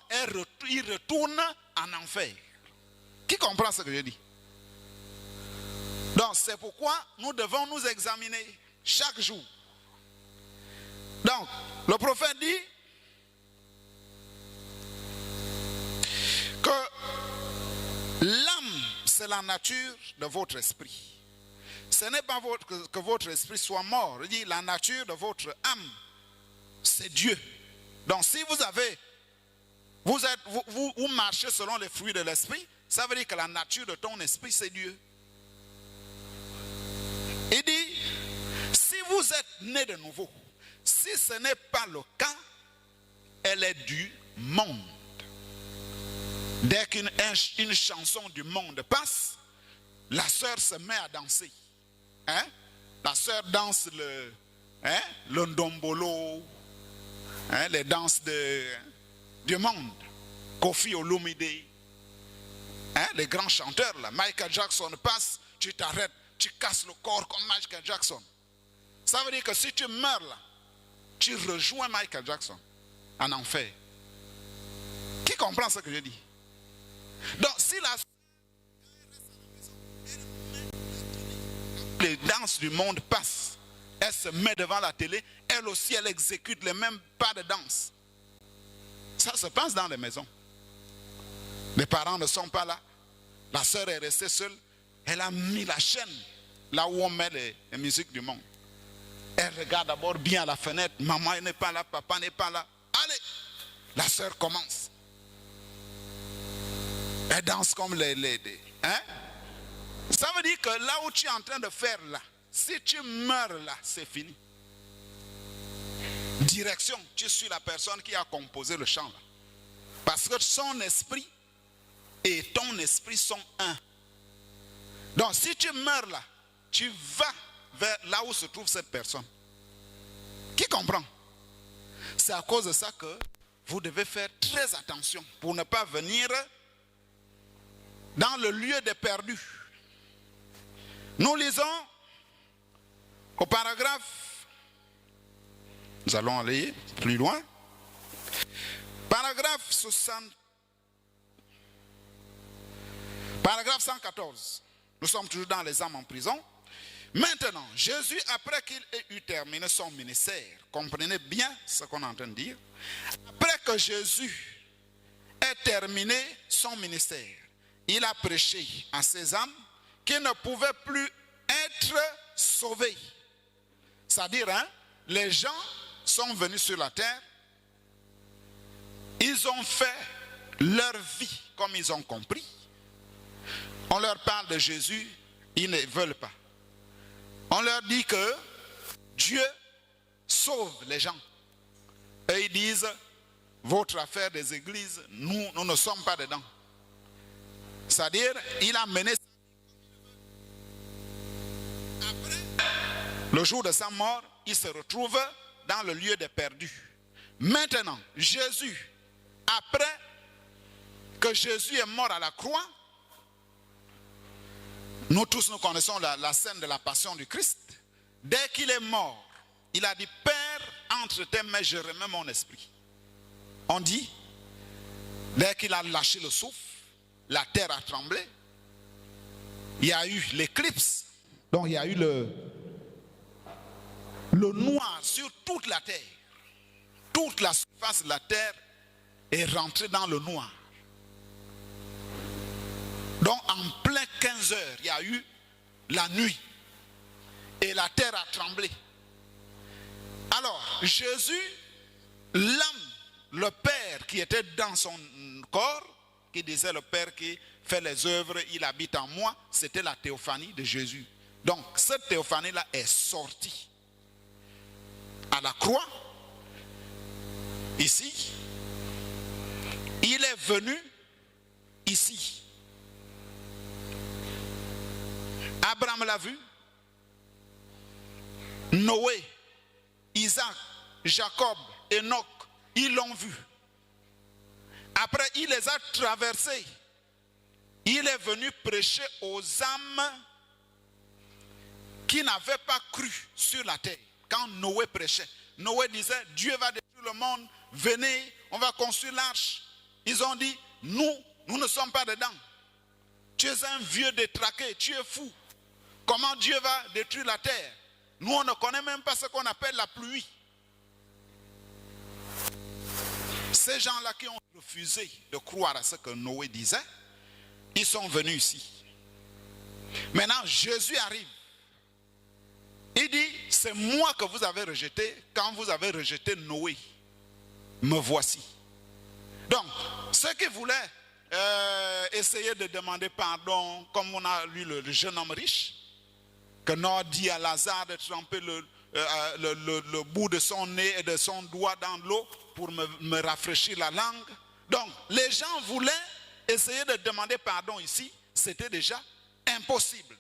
il retourne en enfer. Qui comprend ce que je dis? Donc c'est pourquoi nous devons nous examiner chaque jour. Donc le prophète dit que l'âme, c'est la nature de votre esprit. Ce n'est pas que votre esprit soit mort. Il dit la nature de votre âme, c'est Dieu. Donc si vous marchez selon les fruits de l'esprit, ça veut dire que la nature de ton esprit, c'est Dieu. Il dit, si vous êtes né de nouveau, si ce n'est pas le cas, elle est du monde. Dès qu'une chanson du monde passe, la sœur se met à danser. Hein? La sœur danse le ndombolo, hein? Les danses du monde. Kofi Olomide, hein? Les grands chanteurs là. Michael Jackson passe, tu t'arrêtes, tu casses le corps comme Michael Jackson. Ça veut dire que si tu meurs là, tu rejoins Michael Jackson en enfer. Qui comprend ce que je dis? Donc si les danses du monde passent, elle se met devant la télé, elle aussi elle exécute les mêmes pas de danse. Ça se passe dans les maisons. Les parents ne sont pas là. La sœur est restée seule. Elle a mis la chaîne là où on met les musiques du monde. Elle regarde d'abord bien à la fenêtre. Maman n'est pas là, papa n'est pas là. Allez, la sœur commence. Elle danse comme hein? Ça veut dire que là où tu es en train de faire là, si tu meurs là, c'est fini. Direction, tu suis la personne qui a composé le chant là. Parce que son esprit et ton esprit sont un. Donc si tu meurs là, tu vas vers là où se trouve cette personne. Qui comprend? C'est à cause de ça que vous devez faire très attention pour ne pas venir dans le lieu des perdus. Nous lisons au paragraphe, nous allons aller plus loin, paragraphe 114. Nous sommes toujours dans les âmes en prison. Maintenant, Jésus, après qu'il ait eu terminé son ministère, comprenez bien ce qu'on est en train de dire, après que Jésus ait terminé son ministère, il a prêché à ces âmes qui ne pouvaient plus être sauvées. C'est-à-dire, les gens sont venus sur la terre, ils ont fait leur vie comme ils ont compris. On leur parle de Jésus, ils ne veulent pas. On leur dit que Dieu sauve les gens. Et ils disent, votre affaire des églises, nous ne sommes pas dedans. C'est-à-dire, il a mené après le jour de sa mort, il se retrouve dans le lieu des perdus. Maintenant, Jésus, après que Jésus est mort à la croix, nous tous nous connaissons la scène de la passion du Christ. Dès qu'il est mort, il a dit, Père, entre tes mains, je remets mon esprit. On dit, dès qu'il a lâché le souffle, la terre a tremblé. Il y a eu l'éclipse. Donc il y a eu le noir sur toute la terre. Toute la surface de la terre est rentrée dans le noir. Donc en plein 15 heures, il y a eu la nuit. Et la terre a tremblé. Alors Jésus, l'âme, le Père qui était dans son corps, qui disait le Père qui fait les œuvres, il habite en moi, c'était la théophanie de Jésus. Donc cette théophanie-là est sortie à la croix, ici. Il est venu ici. Abraham l'a vu, Noé, Isaac, Jacob, Enoch, ils l'ont vu. Après, il les a traversés. Il est venu prêcher aux âmes qui n'avaient pas cru sur la terre. Quand Noé prêchait, Noé disait, Dieu va détruire le monde, venez, on va construire l'arche. Ils ont dit, nous ne sommes pas dedans. Tu es un vieux détraqué, tu es fou. Comment Dieu va détruire la terre? Nous, on ne connaît même pas ce qu'on appelle la pluie. Ces gens-là qui ont refusé de croire à ce que Noé disait, ils sont venus ici. Maintenant, Jésus arrive. Il dit, c'est moi que vous avez rejeté quand vous avez rejeté Noé. Me voici. Donc, ceux qui voulaient essayer de demander pardon, comme on a lu le jeune homme riche, que Noé dit à Lazare de tremper le bout de son nez et de son doigt dans l'eau pour me rafraîchir la langue. Donc, les gens voulaient essayer de demander pardon ici, c'était déjà impossible.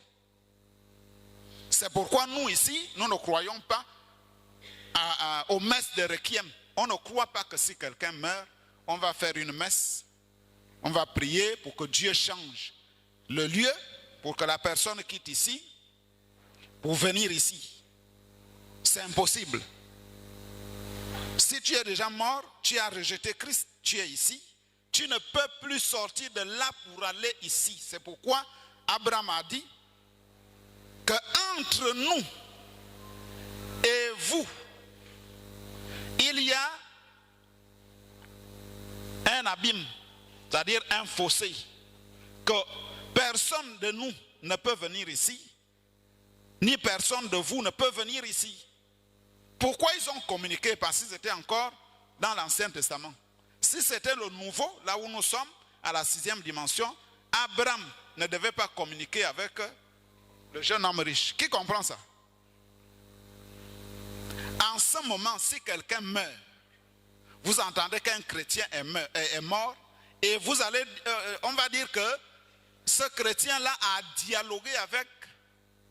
C'est pourquoi nous ici, nous ne croyons pas aux messes de requiem. On ne croit pas que si quelqu'un meurt, on va faire une messe, on va prier pour que Dieu change le lieu, pour que la personne quitte ici, pour venir ici. C'est impossible. Si tu es déjà mort, tu as rejeté Christ, tu es ici, tu ne peux plus sortir de là pour aller ici. C'est pourquoi Abraham a dit que entre nous et vous, il y a un abîme, c'est-à-dire un fossé, que personne de nous ne peut venir ici, ni personne de vous ne peut venir ici. Pourquoi ils ont communiqué? Parce qu'ils étaient encore dans l'Ancien Testament. Si c'était le nouveau, là où nous sommes, à la 6e dimension, Abraham ne devait pas communiquer avec le jeune homme riche. Qui comprend ça? En ce moment, si quelqu'un meurt, vous entendez qu'un chrétien est mort, et vous allez, on va dire que ce chrétien-là a dialogué avec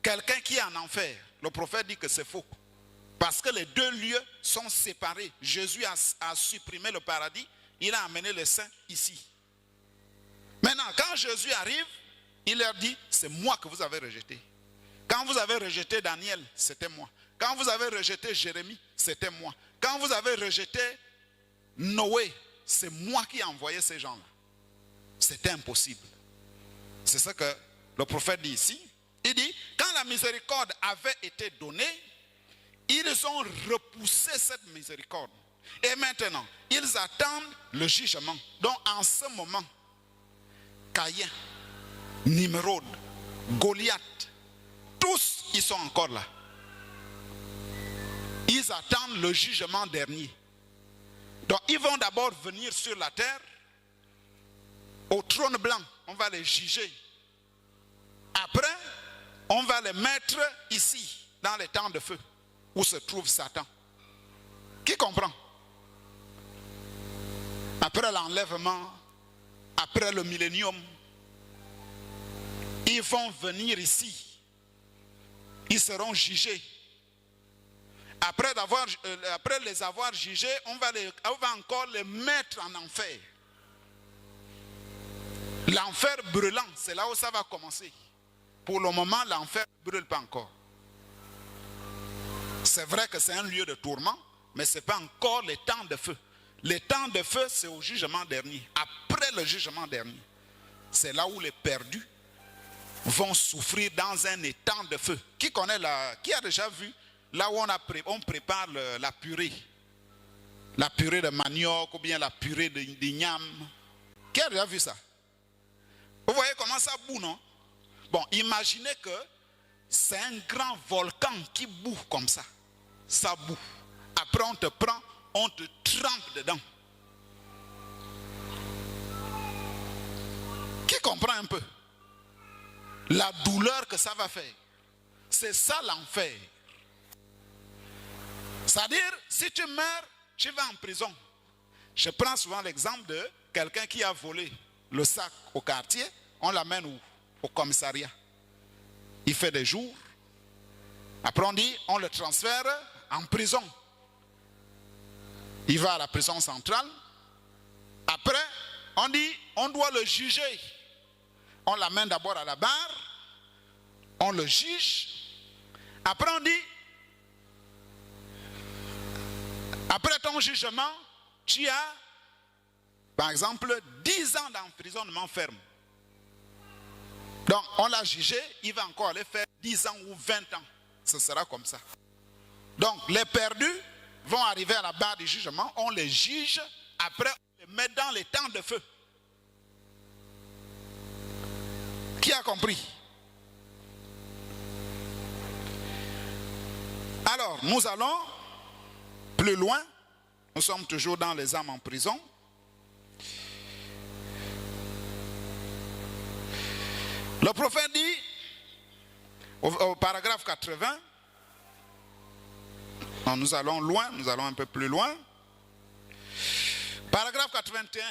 quelqu'un qui est en enfer. Le prophète dit que c'est faux. Parce que les deux lieux sont séparés. Jésus a supprimé le paradis. Il a amené les saints ici. Maintenant, quand Jésus arrive, il leur dit, c'est moi que vous avez rejeté. Quand vous avez rejeté Daniel, c'était moi. Quand vous avez rejeté Jérémie, c'était moi. Quand vous avez rejeté Noé, c'est moi qui ai envoyé ces gens-là. C'était impossible. C'est ce que le prophète dit ici. Il dit, quand la miséricorde avait été donnée, ils ont repoussé cette miséricorde. Et maintenant, ils attendent le jugement. Donc en ce moment, Caïn, Nimrod, Goliath, tous ils sont encore là. Ils attendent le jugement dernier. Donc ils vont d'abord venir sur la terre, au trône blanc, on va les juger. Après, on va les mettre ici, dans les temps de feu, où se trouve Satan. Qui comprend? Après l'enlèvement, après le millénium, ils vont venir ici. Ils seront jugés. Après les avoir jugés, on va encore les mettre en enfer. L'enfer brûlant, c'est là où ça va commencer. Pour le moment, l'enfer ne brûle pas encore. C'est vrai que c'est un lieu de tourment, mais ce n'est pas encore les temps de feu. Les temps de feu, c'est au jugement dernier. Après le jugement dernier, c'est là où les perdus vont souffrir dans un étang de feu. Qui connaît qui a déjà vu là où on prépare la purée? La purée de manioc ou bien la purée d'igname. Qui a déjà vu ça? Vous voyez comment ça boue, non? Bon, imaginez que c'est un grand volcan qui boue comme ça. Ça boue. Après on te prend, on te trempe dedans. Qui comprend un peu la douleur que ça va faire? C'est ça l'enfer. C'est-à-dire, si tu meurs, tu vas en prison. Je prends souvent l'exemple de quelqu'un qui a volé le sac au quartier, on l'amène où? Au commissariat. Il fait des jours. Après on dit, on le transfère en prison. Il va à la prison centrale. Après, on dit, on doit le juger. On l'amène d'abord à la barre. On le juge. Après on dit, après ton jugement, tu as, par exemple, 10 ans d'emprisonnement ferme. Donc, on l'a jugé, il va encore aller faire 10 ans ou 20 ans. Ce sera comme ça. Donc, les perdus vont arriver à la barre du jugement, on les juge, après on les met dans les temps de feu. Qui a compris? Alors, nous allons plus loin. Nous sommes toujours dans les âmes en prison. Le prophète dit, au paragraphe 80, non, nous allons loin, nous allons un peu plus loin. Paragraphe 81.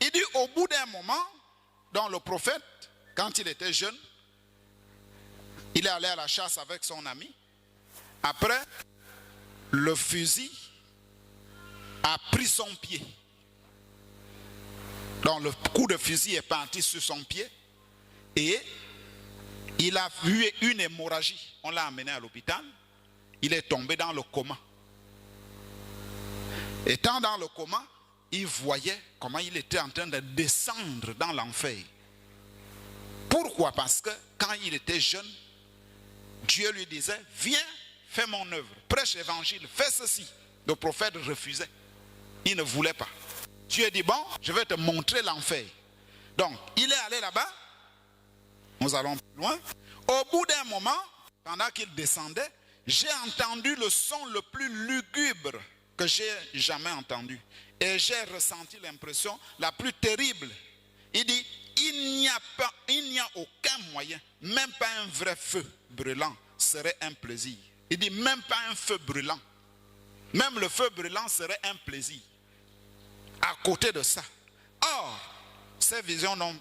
Il dit, au bout d'un moment, dans le prophète, quand il était jeune, il est allé à la chasse avec son ami. Après, le fusil a pris son pied. Donc le coup de fusil est parti sur son pied. Et il a eu une hémorragie. On l'a amené à l'hôpital. Il est tombé dans le coma. Étant dans le coma, il voyait comment il était en train de descendre dans l'enfer. Pourquoi? Parce que quand il était jeune, Dieu lui disait, viens, fais mon œuvre, prêche l'évangile, fais ceci. Le prophète refusait. Il ne voulait pas. Dieu dit, bon, je vais te montrer l'enfer. Donc, il est allé là-bas. Nous allons plus loin. Au bout d'un moment, pendant qu'il descendait, j'ai entendu le son le plus lugubre que j'ai jamais entendu. Et j'ai ressenti l'impression la plus terrible. Il dit, il n'y a aucun moyen, même pas un vrai feu brûlant serait un plaisir. Il dit, même pas un feu brûlant. Même le feu brûlant serait un plaisir. À côté de ça. Or, ces visions n'ont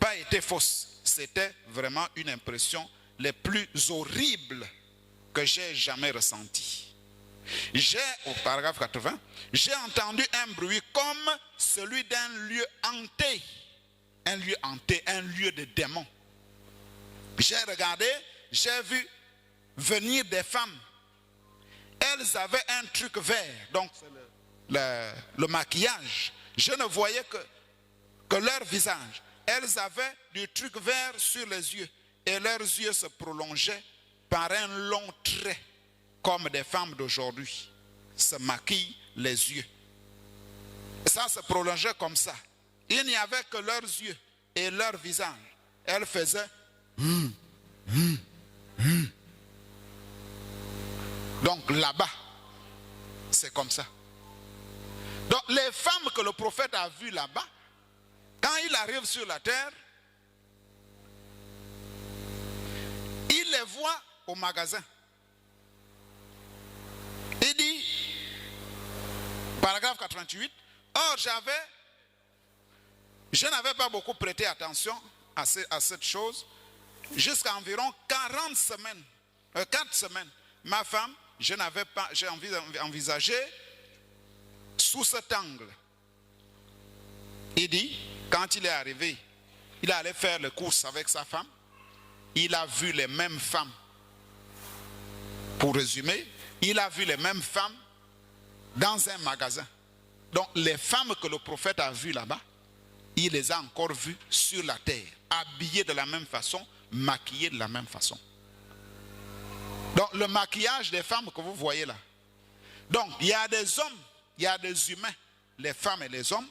pas été fausse. C'était vraiment une impression les plus horribles que j'ai jamais ressentie. Au paragraphe 80, j'ai entendu un bruit comme celui d'un lieu hanté. Un lieu hanté, un lieu de démons. J'ai regardé, j'ai vu venir des femmes. Elles avaient un truc vert, donc le maquillage. Je ne voyais que leur visage. Elles avaient du truc vert sur les yeux et leurs yeux se prolongeaient par un long trait, comme des femmes d'aujourd'hui se maquillent les yeux. Ça se prolongeait comme ça. Il n'y avait que leurs yeux et leur visage. Elles faisaient Donc là-bas, c'est comme ça. Donc les femmes que le prophète a vues là-bas, quand il arrive sur la terre, il les voit au magasin. Il dit, paragraphe 88, or je n'avais pas beaucoup prêté attention à cette chose, jusqu'à environ 4 semaines. Ma femme, j'ai envisagé sous cet angle. Il dit, quand il est arrivé, il allait faire les courses avec sa femme, il a vu les mêmes femmes. Pour résumer, il a vu les mêmes femmes dans un magasin. Donc les femmes que le prophète a vues là-bas, il les a encore vues sur la terre, habillées de la même façon, maquillées de la même façon. Donc le maquillage des femmes que vous voyez là. Donc il y a des hommes, il y a des humains, les femmes et les hommes,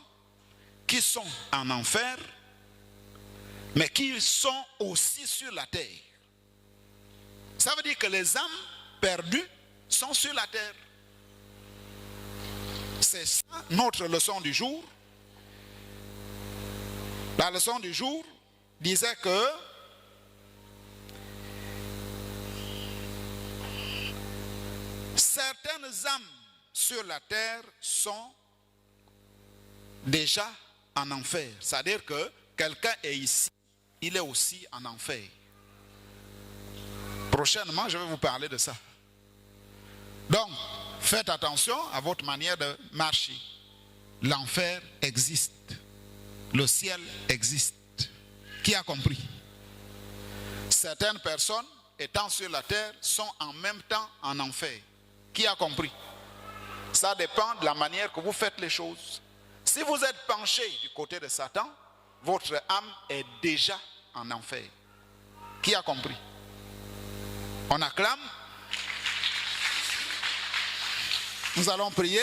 qui sont en enfer, mais qui sont aussi sur la terre. Ça veut dire que les âmes perdues sont sur la terre. C'est ça notre leçon du jour. La leçon du jour disait que certaines âmes sur la terre sont déjà en enfer. C'est-à-dire que quelqu'un est ici, il est aussi en enfer. Prochainement, je vais vous parler de ça. Donc, faites attention à votre manière de marcher. L'enfer existe. Le ciel existe. Qui a compris? Certaines personnes étant sur la terre sont en même temps en enfer. Qui a compris? Ça dépend de la manière que vous faites les choses. Si vous êtes penché du côté de Satan, votre âme est déjà en enfer. Qui a compris? On acclame. Nous allons prier.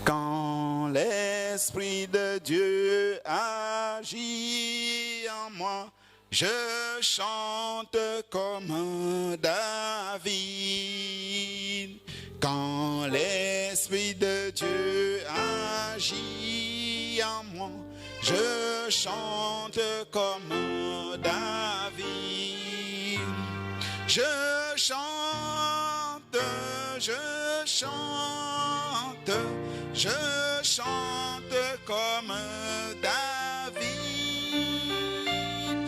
Quand l'Esprit de Dieu agit en moi, je chante comme David. Quand l'Esprit de Dieu agit en moi, je chante comme David. Je chante comme David.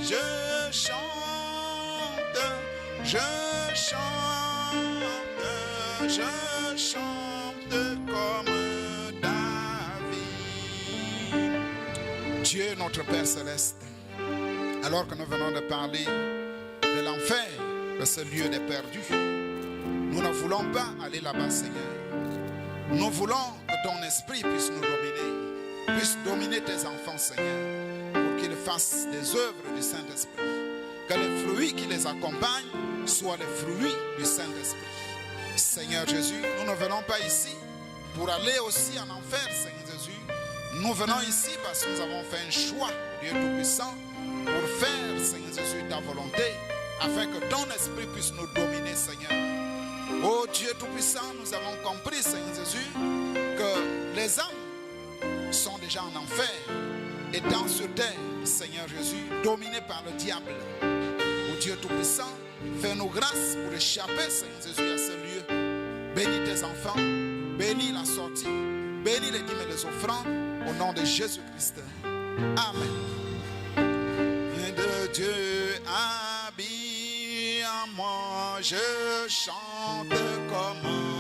Je chante comme David. Dieu notre Père Céleste, alors que nous venons de parler de l'enfer, de ce lieu des perdus, nous ne voulons pas aller là-bas, Seigneur. Nous voulons que ton esprit puisse nous dominer, puisse dominer tes enfants, Seigneur, pour qu'ils fassent des œuvres du Saint-Esprit. Que les fruits qui les accompagnent soient les fruits du Saint-Esprit. Seigneur Jésus, nous ne venons pas ici pour aller aussi en enfer, Seigneur Jésus. Nous venons ici parce que nous avons fait un choix, Dieu Tout-Puissant, pour faire, Seigneur Jésus, ta volonté, afin que ton esprit puisse nous dominer, Seigneur. Oh Dieu Tout-Puissant, nous avons compris, Seigneur Jésus, que les âmes sont déjà en enfer, étant sur terre, Seigneur Jésus, dominés par le diable. Oh Dieu Tout-Puissant, fais-nous grâce pour échapper, Seigneur Jésus, à ce lieu. bénis tes enfants, bénis la sortie, bénis les dîmes et les offrandes, au nom de Jésus-Christ. Amen. Et de Dieu habille en moi, je chante comme